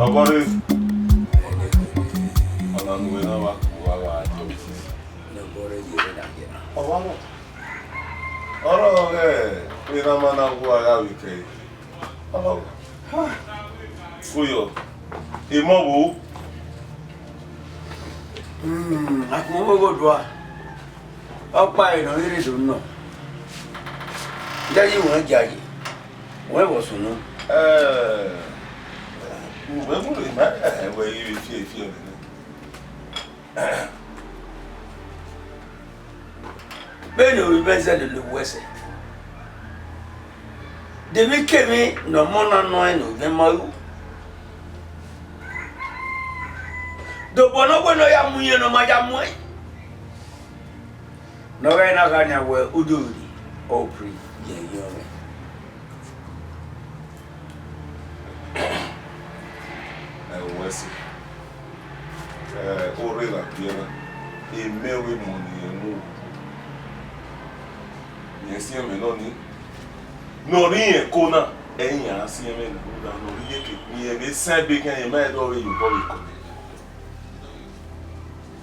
Ọbọrị ọ̀nà nùwẹ̀ náà wà àjọ. Ọ̀wárọ̀. Ọ̀rọ̀ rẹ̀ pé náà máa náà wú ara wìkẹ́. Ọ̀rọ̀ fúyọ̀. Ìmọ̀ wo? Àkùnmọ́gbọ́gbọ́ dùn à. Ọ̀pá ìrìn ìrìndò náà. Jẹ́yí wọ́n jẹ́ àyè. Wọ́n ẹ̀wọ̀ sùn náà. Wẹ́gbùrù ìmọ̀ ẹ̀wẹ̀ yìí fíẹ̀ rẹ̀. Bẹ́ẹ̀ni orí bẹ́ẹ̀ lè lè wẹ́sẹ̀. Dèmí kémi nà mọ́nà náà ẹ̀ nà òbí máa wú. Dòbò náà gbé náà yà mú yẹn náà máa yà mú ẹ̀. Nọ́ọ̀rọ̀ yẹn náà ká ní àwọ̀ ẹ̀ ó dòwìrì ọ̀pìrì yẹ̀ yọ̀ rẹ̀. Wesi ore la piera e mewe moni enu yesi eme no ni no ri e kona eyin asi eme no da no ri ke ni e be san be kan e ma do we you go we ko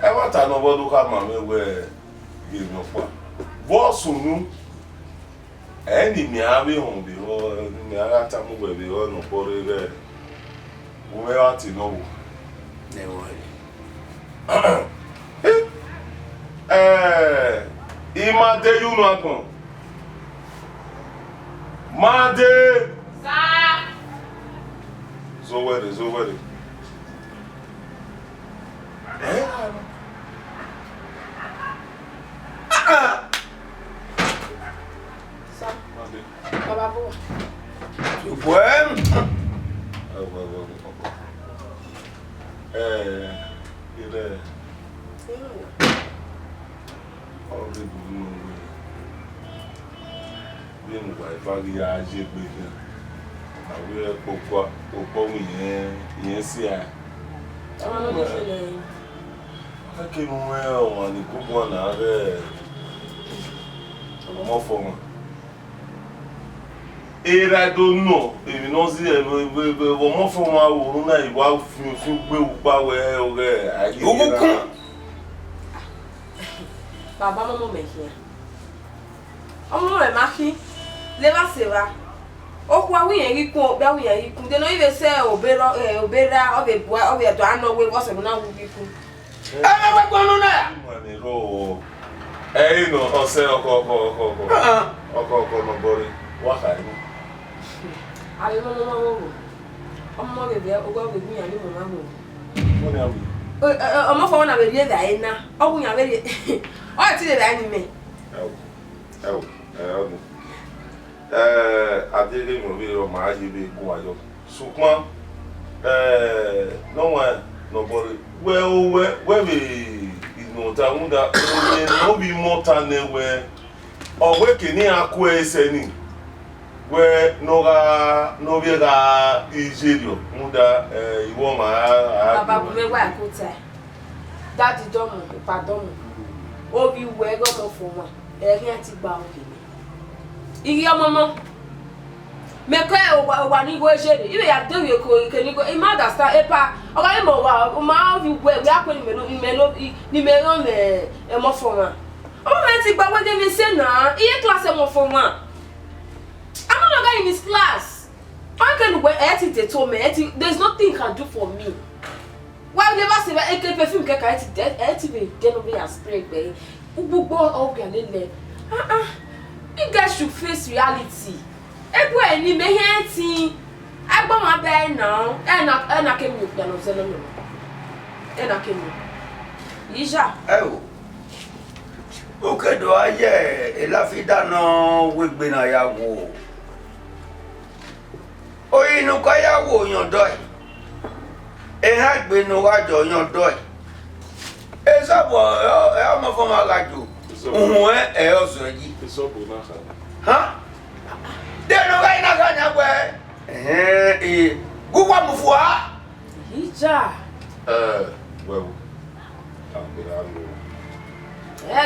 e wa ta no bodu ka ma me we bi no kwa bo sunu eni mi abi hon bi o mi ara ta mu we bi o no pore be Where are you now? Imade you know come. Made. Sir. So where? Sir. Made. Baba bo. Tu poème? Il est. All the blue. Bien, on va voyager. Àwọn ọ̀pọ̀ yẹn sí à. Akẹ́kẹ́ mú ẹ̀wọ̀n ní gbogbo ọ̀nà rẹ̀ ọmọ fọ́mọ. Era do no, èmi náà sí ọmọ fọ́mọ àwòrán náà ìwà fún gbé upa wẹ́ ọ̀rẹ́ ayé. Ògùnkún. Bàbá mọ́mọ́ mẹ́kìá. Ọmọ rẹ̀ máa kí lébà sèwà. Okwu awuye yikun obe awuye yikun de no ibe se obera obe do anowe wo se na wu yikun Ẹ wá gbọ́nú náà. Mani ro. No ọ̀sẹ̀ ọkọ no bori. Wa ka ni. ale mo wo ọmọ bebe ogwa be mi ani mo ma wo Mo ni awu. ọmọ fo na be rie da ina ogun ya be o ti le da ni me Ewu. Adele mo be o ma ye be gun ayo. Ṣùgbọ́n no one no bori. We be ino ta unda no be mota ne we o we kini akụ ese ni. We no be ga ijerio muda iwo ma baba bu me wa akuta daddy domo pa domo obi we go mo fo wa erin ati gba o kini igi omomo me ko wa ni go ejere ibe ya de we ko kini go I understand epa o ga mo wa o ma obi we akọ ni me ron e mo fo wa o me ti gba we de mi se na iye class e mo fo wa I'm no longer in his class. I can wear it to me. There's nothing he can do for me. Why never say I can perfume can it dead? Be then be a spray bay. Ububo all can in you guys should face reality. Everywhere ni me here I bought my bed now. And I came with them. And I came with Isha. Oh. Okay, do I elafida no wigbe na ya wo. Oyinu ko ya wo yan do e. E ha gbe nu wa jo yan do e. E sabo e ọmọ fo ma gaju. Ohun e oso yi. Isobo na ka. Ha? De no ga ina ga nya gbe. Guwa mu fu ha. Isha. Well.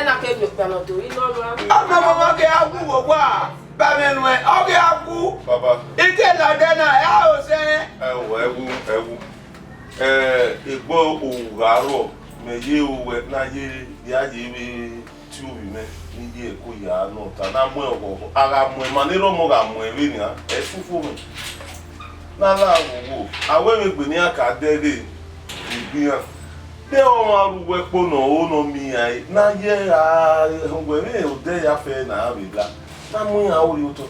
Na ke mi pe no to ino ma. Ama mama ke agu wo wa. Ba me nu e o ke agu. Baba. Ike la de na e o se. Ewu. Ego Ugaro, may you wet na ye, Yaji, two women, Nidia Kuya, no, Tanamo, Aram, Manero Mogam, Wina, a full woman. Nala, I went with Niaka Daddy, they all work no me. I na ye, they are fair now, with that. Namu, how you to?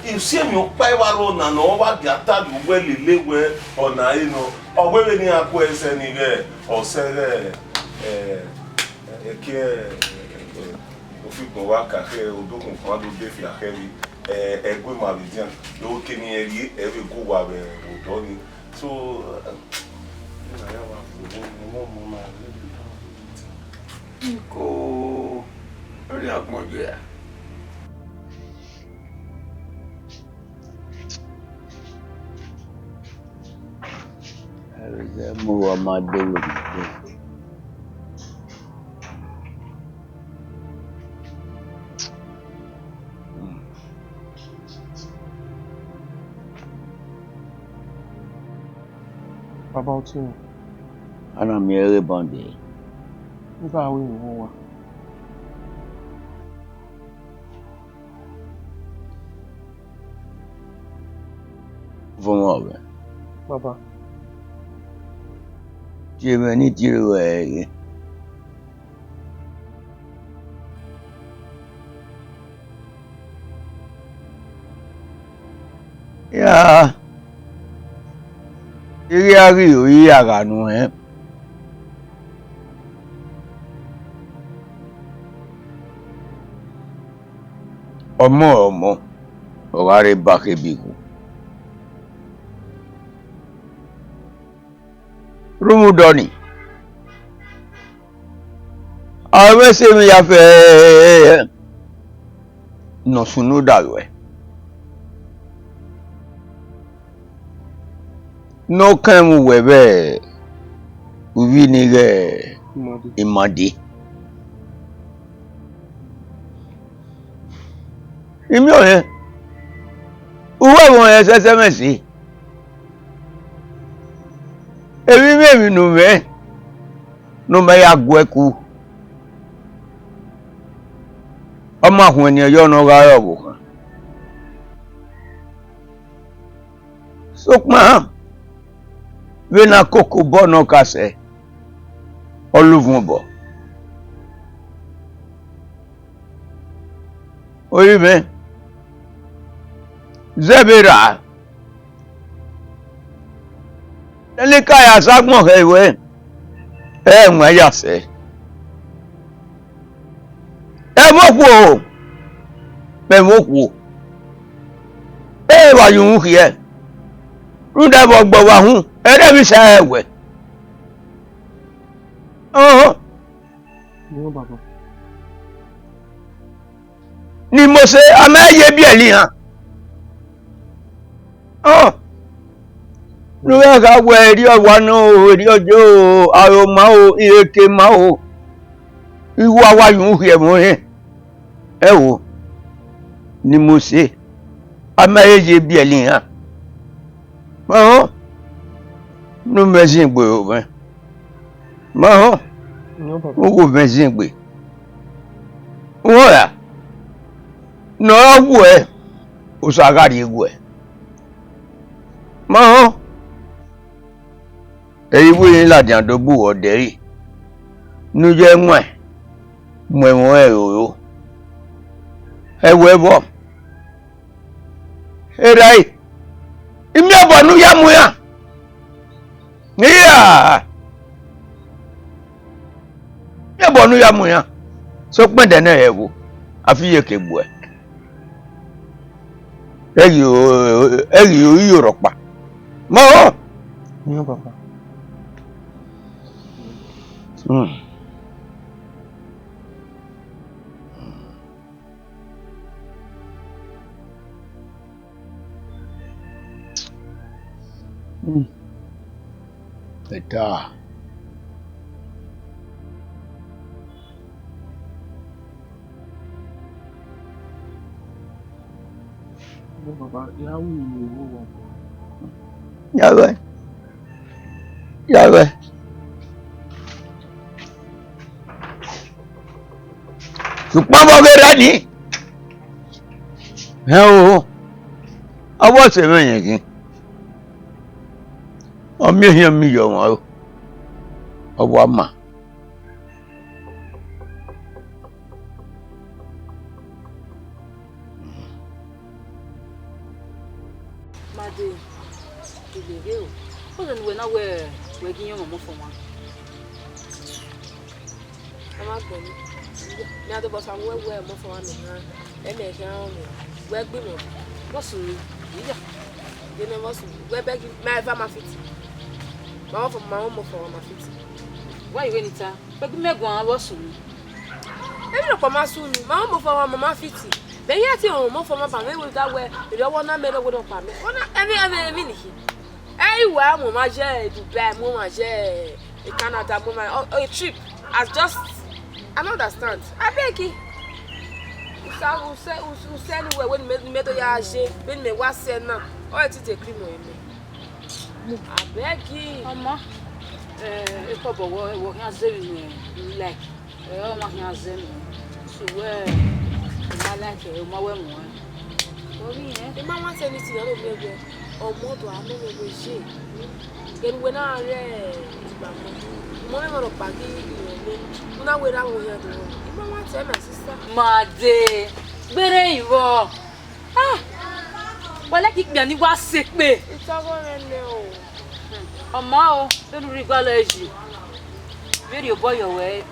You see me pay waro na no wa gata du we lele we ona ino o we ni akwa ese ni ge o sere ke o fi go wa ka he o do kun kwa do de fi ahewi egwe ma bidian do ke ni eri e we go wa be o do ni so na ya wa mo ma ko ri akmo je ya. Mo wa ma de wo. About you. Ana mi ere bande. Nígbà wo ìwọ wà? Vamos ver. Bàbá. Ti me ni ti ro e. Ya. Iri ari o yi ara nu Ọmọ ọ̀rẹ́ bá kebiku. Rumudoni. Awe se mi ya fe no sunu dalwe. No kan mu webe uvi ni ge imadi. Imi o ye. Uwe won ye sese mesi. Ebi me no me ya gweku. Ọmọ ahun eniyan yo no ga yo bo kan. Sokma we na koko bo no kase. Oluvun bo. Oyi me. Zebira. Elika ya sagbon hewe. Mo ya se. Moku. Be moku. Wa yun here. Runda bo gbo wa hun. Ere mi se ewe. Ní bàbá. Ni mo se amaye bi eli han. Nuwe ka we eri owa no eri ojo aro ma o ireke ma o. Iwu awa yun here mo he. Wo ni mo se amaye bi eli han. No mezin gbe o ben. Ní bàbá. O go mezin gbe. Wo ya. No wu e. O sagari egu e. Eyiwo yin la di adogbo oderi. Nu je nwe. Mo ero. Ewe bo. Erai. Imi abonu ya mu ya. Iya. Imi abonu ya mu ya. So pin de na ewo. Afi ye kegbo e. Eri o yi ropa. Ní bàbá. Eta. Ní bàbá. Ìyàwó ìwọ wà. Ya we. Yawe. Supamo gerani. Heo. Awo se men yin. O mi hin mi yo won. Owo ama. Made. Ilere o. O no we na we gin yan mo for wa. Ama gbo ni. Mi ade bo sa we mo for wa mi han. E me se han mi. We gbe mo. Bo su ni. Iya. De me mo su. We beg me eva ma fit. Ma for ma mo for ma fit. Why you nita? Pe bi megun an bo su ni. E mi no pa ma su ni. Ma mo for wa ma fit. Be ye ti o mo for ma ba me we da we. Ire wo na me lo we do pa mi. Ona emi ni ki. Anywhere mo ma je Dubai, mo ma je Canada, mo ma a trip as just I don't understand. I beg you. U say anywhere when me do ya je, when me wa say na. O ti te cream o eme. I beg you. Mama. E ko bo wo yan ze mi like. O ma yan ze mi. So ma like e ma we mo. Ori eh. The man want anything I don't beg. Omodo anu me je. Gen we na re mama. Mo me mo pa gi ile. Una we ra wo yan do. Mo want tell my sister. Made. Gbere iwo. Ah. Wala ki gbe ni wa se pe. Itago re le o. Oma o, telu ri college. Very your boy your way.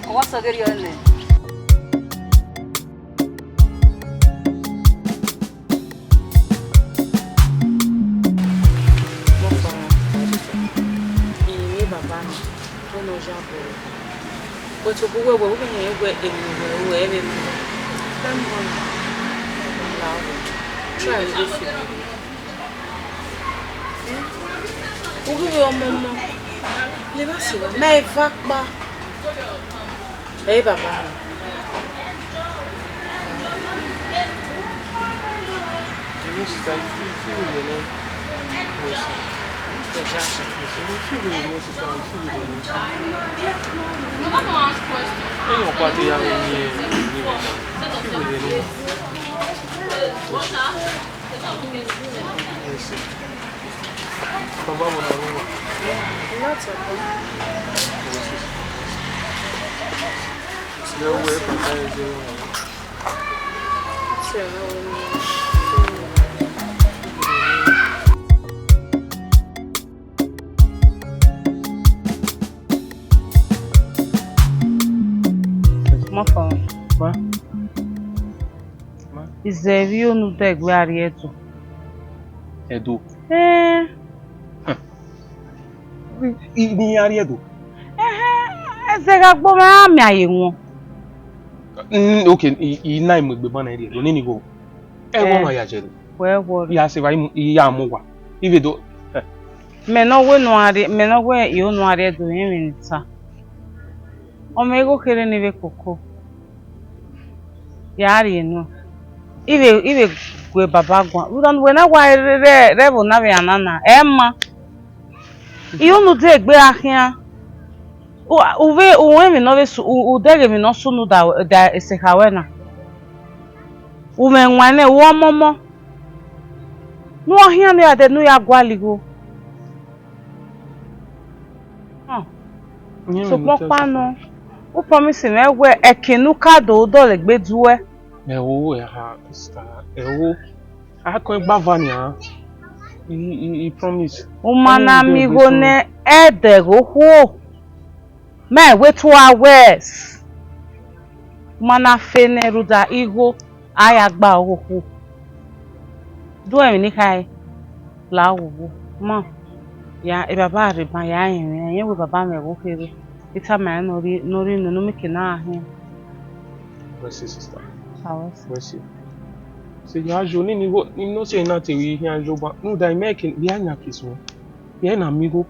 What's a very on there? But to go where we can where wherever. Try this. Ogo yo mama. Le ba si wa. Me va pa. Eh baba. Izevio no tegwe arieto. Edo. Ni arieto. Ezega gbo ma mi aye won. Okay, ina imegbe bana ere do ni go. Won ma ya je. We worry. Ya se vai ya mu wa. Ivedo. Me no we yo no arieto yin nta. O me go kere ni be koko. Ya ari no. Ibe gwe baba gwa. Udan we na wa re bo na be anana. Emma. Iyo no de gbe ahia. Uwe mi no be su udege mi no sunu da esekawena. Ume nwane wo momo. No ahia no ya de no ya gwaligo. So papa no. O promise me we ekinu kado do le gbe duwe. Ewo ha sister. Ewo. Akọ gba vania. He promise. Umana mi go ne edego ho. Me we 2 hours. Mana fene ruda igo ayagba oho. Do e ni kai la wo. Ma ya e baba re ba ya yin we baba me wo kere. Ita me no mi kina ahin. Mercy sister. House. Mercy. Se ya joni ni go ni no say na te wi hian joba. No dai make bi anya kiso. Ye na amigo.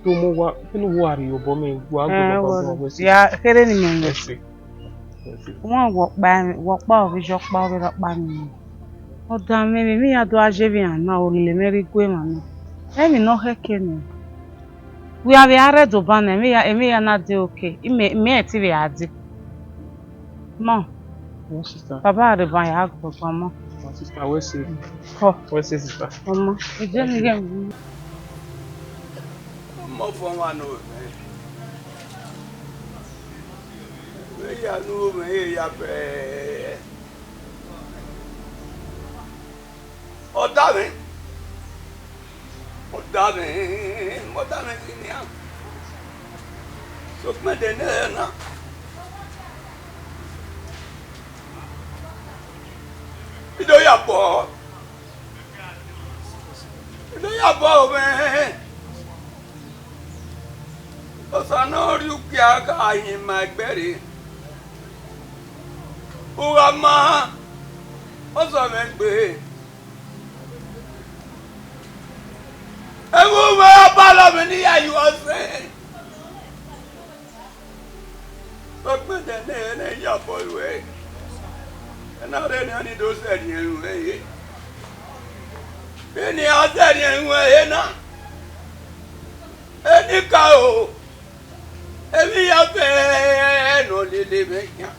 To mo wa pinu wo ari obo me wa go baba. Ya kere ni me. Mercy. Wọ́n wọ̀ pa orí jọ pa orí lọ pa mi. Oda mi ya do ajevi ana orile meri gwe mama. Emi no hekene. We are ready to ban emi ya na de okay. Me eti we adi. Ma, No, sister. baba re ban ya go mama. No, sister, where say? Ho, Where say, sister? mama. Ije ni ge. Mo fo wa no me ya no me ya pe oda me ni a so me de ne na ido ya bo me Osanori ukia ka yin magbere Urama Osanegbe Ewu me abala me ni ayu ose Okmede ne ya boywe Na re ni ani do se ni enwe Eni ase ni enwe na Eni ka o Emi ya fe no lele menya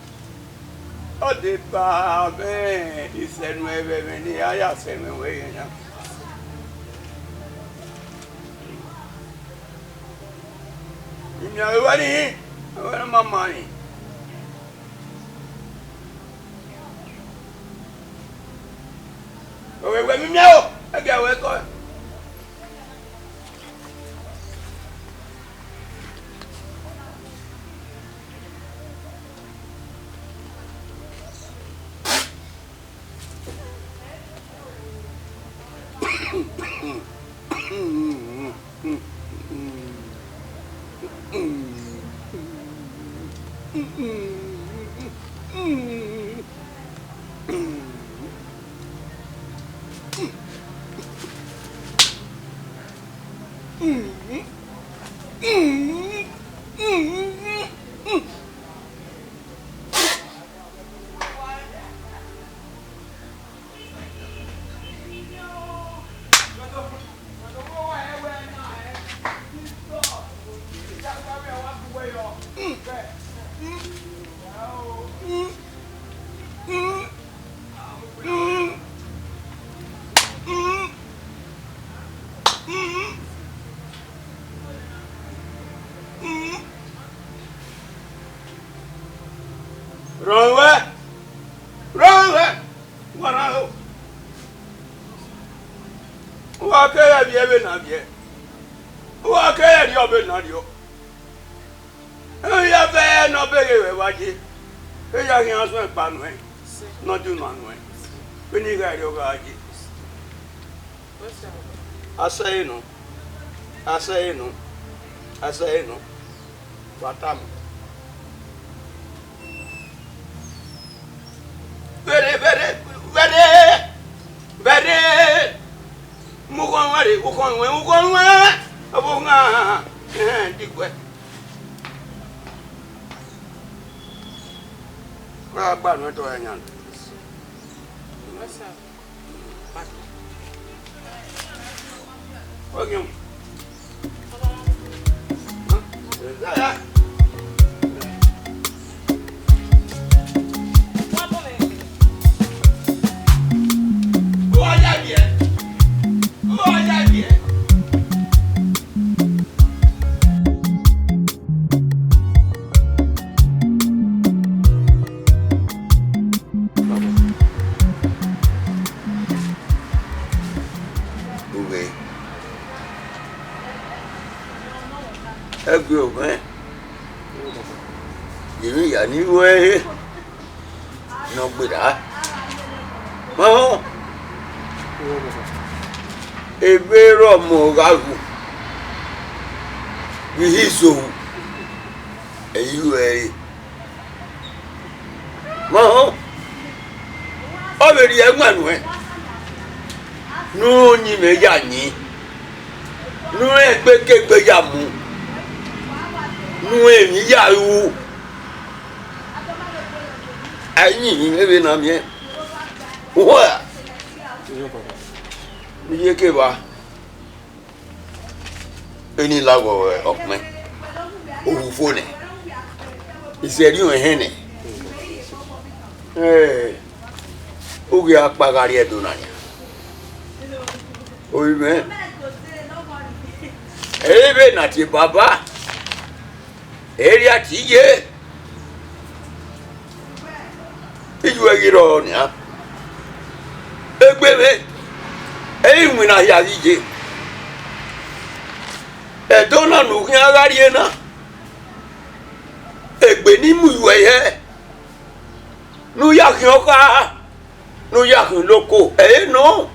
O de ba be isenu ebe me ni aya se me we yen Imi awani mama ni we mi miao ege we ko Rowe Warao Wa kaya bi ebe na bi Wa kaya di obe na di o Ya be no be we waje E ya ki aso ipanu e no ju no anu e Be ni ga ri o ga aje Asa eno Watam Very Mugonwe Abunga Digwe Ba no to enyan Ogum Ego me Yimi ya ni we no gbeda mo ebe ro mo gagu bihizo eyiwe mo o be ri egbanu e nu ni me ya ni nu egbe kegbe ya mu nu emi ya wu ayin ebe na mi wa Iye ke ba. Eni lago okme. O fone. Iseri o hene. Oge apagari edunanya. Oime. Ebe na ti baba. Area ti ye. Ijuwe giro ni ha. Egbe me. Eyi na ya ije. Edona nu hin agari na. Egbe ni mu iwe ye. Nu ya kin oka. Nu ya kin loko. No.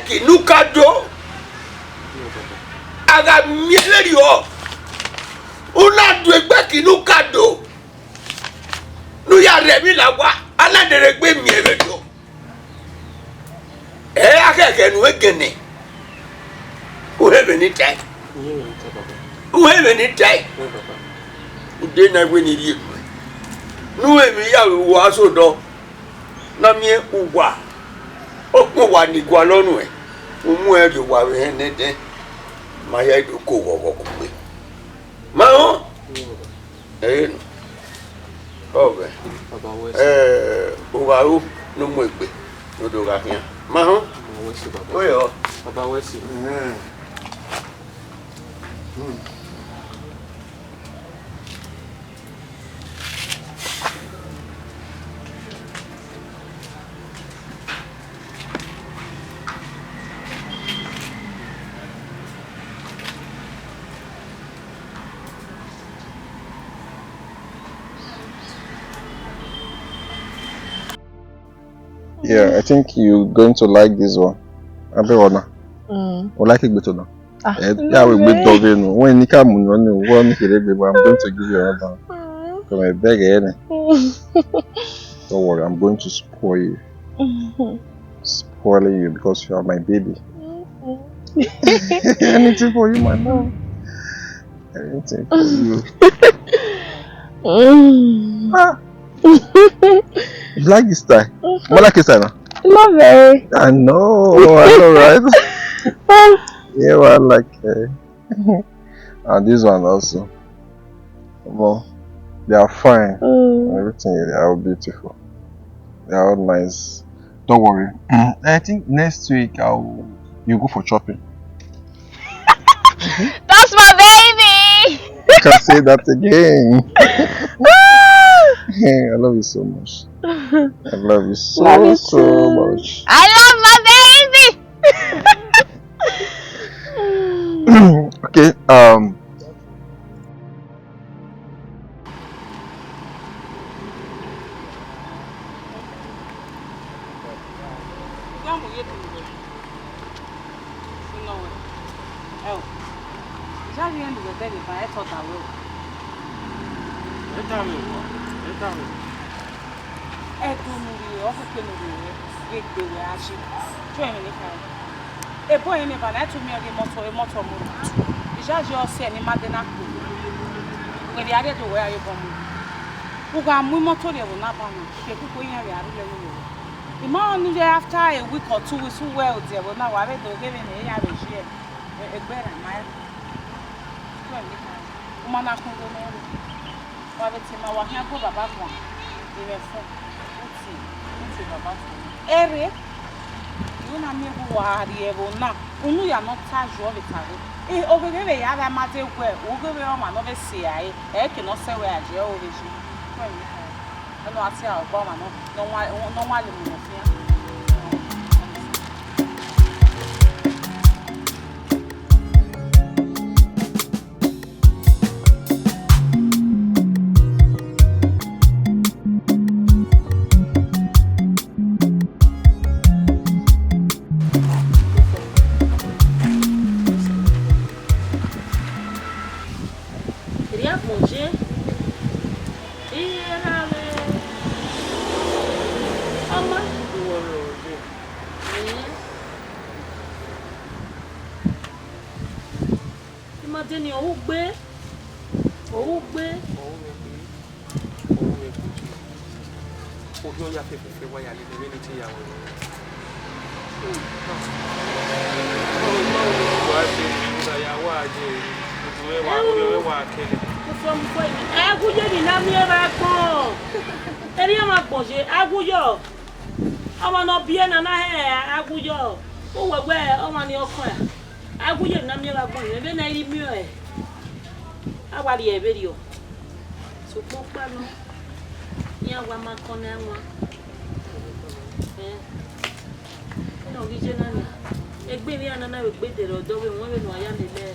Ki nu kado. Aga mieleri o. Una du egbe ki nu kado. Nu ya remi la wa. Ala dere gbe mi ebedo. Akeke nu egene. Uhebe ni tai. Uhebe ni tai. Ude na gbe ni ri. Nu emi ya wo aso do. Na mi ugwa. Okun wa ni gwa lonu e. Mu e do wa we ne de. Ma ya do ko wo ko pe. Ma o. No. Obe. Uwa o no mu egbe. No do ga kian. Ma ho. Oyo. Baba wesi. Yeah, I think you're going to like this one. Abeona. Or like it better now. Yeah, we beat Dovino. When you come on one here, I'm going to give you another. Because I beg any. Don't worry, I'm going to spoil you. Spoiling you because you are my baby. Anything for you, my mom. Anything for you. You like this style? You like this style now? Not very. I know, right? Yeah, well, I like and this one also. Well, they are fine. Everything, they are all beautiful. They are all nice. Don't worry. I think next week you go for shopping. That's my baby! You can say that again. I love you so much. I love you so much. I love my baby! Okay, after a week or 2 weeks, well, they will now have to give in a year. A better man. Mana kungo mero. Wabe tima wa hia ko baba kwa. Iwe fun. Uti baba fun. Ere. You na me bu wa ri ebo na. Unu ya no ta jo le tare. Obebe ya ba ma te kwe. Ogebe o ma no be si ai. E ke no se we aje o le ji. Kwa mi ha. Ano ati a ogba ma no wa le mu no fia. Ohi oya pe fe wa ya le ni ti ya wo. Wa je na ya wa je. We wa kele. From point. Aguyo ni na mi ba kon. Eri ama ponje aguyo. Ọmọ no bie na na he aguyo. O wegbe ọmọ ni ọkọ ya. Aguyo na mi ba kon. Ebe na iri mi o e. Awari e be ri o. So popa no. Ni agwa ma kon na nwa. No gije na ni. Egbe ri ana na we gbe dere odo we won we no aya lele.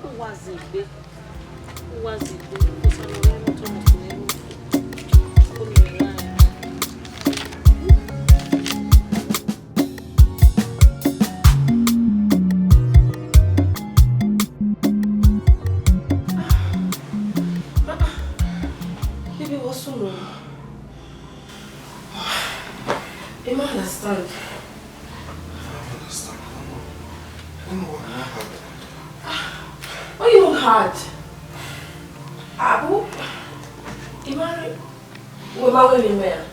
Who was it? Who was it? Baby, what's wrong? You don't understand. Why you hard? Abu? Imari? We're not really man.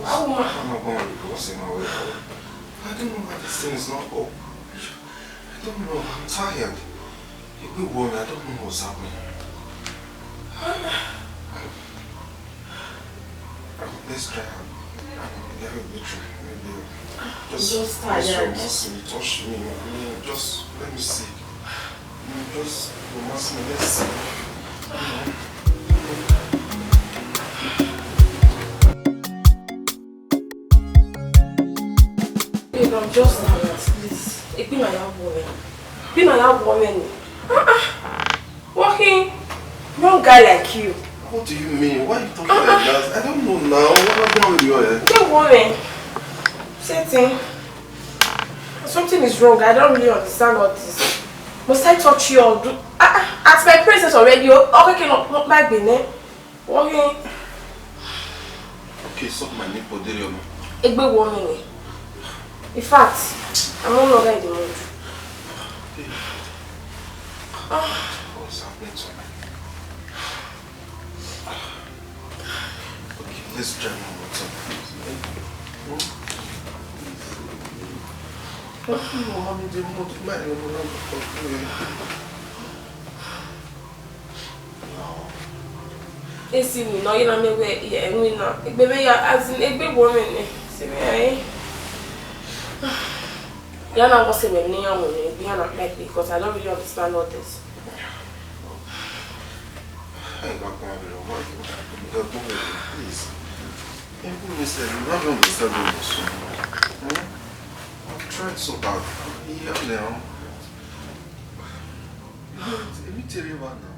I'm not going to be crossing my way. I don't know why this thing is not up. I don't know. I'm tired. You be warm. I don't know what's happening. Let's try. Let me be true. Maybe just tired. Touch me. Just let me see. Just romance me. Let's see. Babe, I'm just tired, please. Be my young woman. Be my young woman. Walking wrong guy like you. What do you mean? Why are you talking like that? I don't know now. What happened with your head? Good woman. Sitting. Something is wrong. I don't really understand all this. Must I touch you or do? At my presence already. Okay, not my Benin. Walking. Okay, suck my nipple, did you? A good woman. In fact, I'm no longer in the mood. What's happening to me? Okay, let's try one more time. Mommy didn't want to marry me. See me, no, you know me where we know. Baby, as in a big woman. See me, eh? You're not going to say me, you're not like me because I don't really understand all this. I'm not going to be please. Everyone said you're not going to understand this. I've tried so hard. Yeah, now. Let me tell you about now.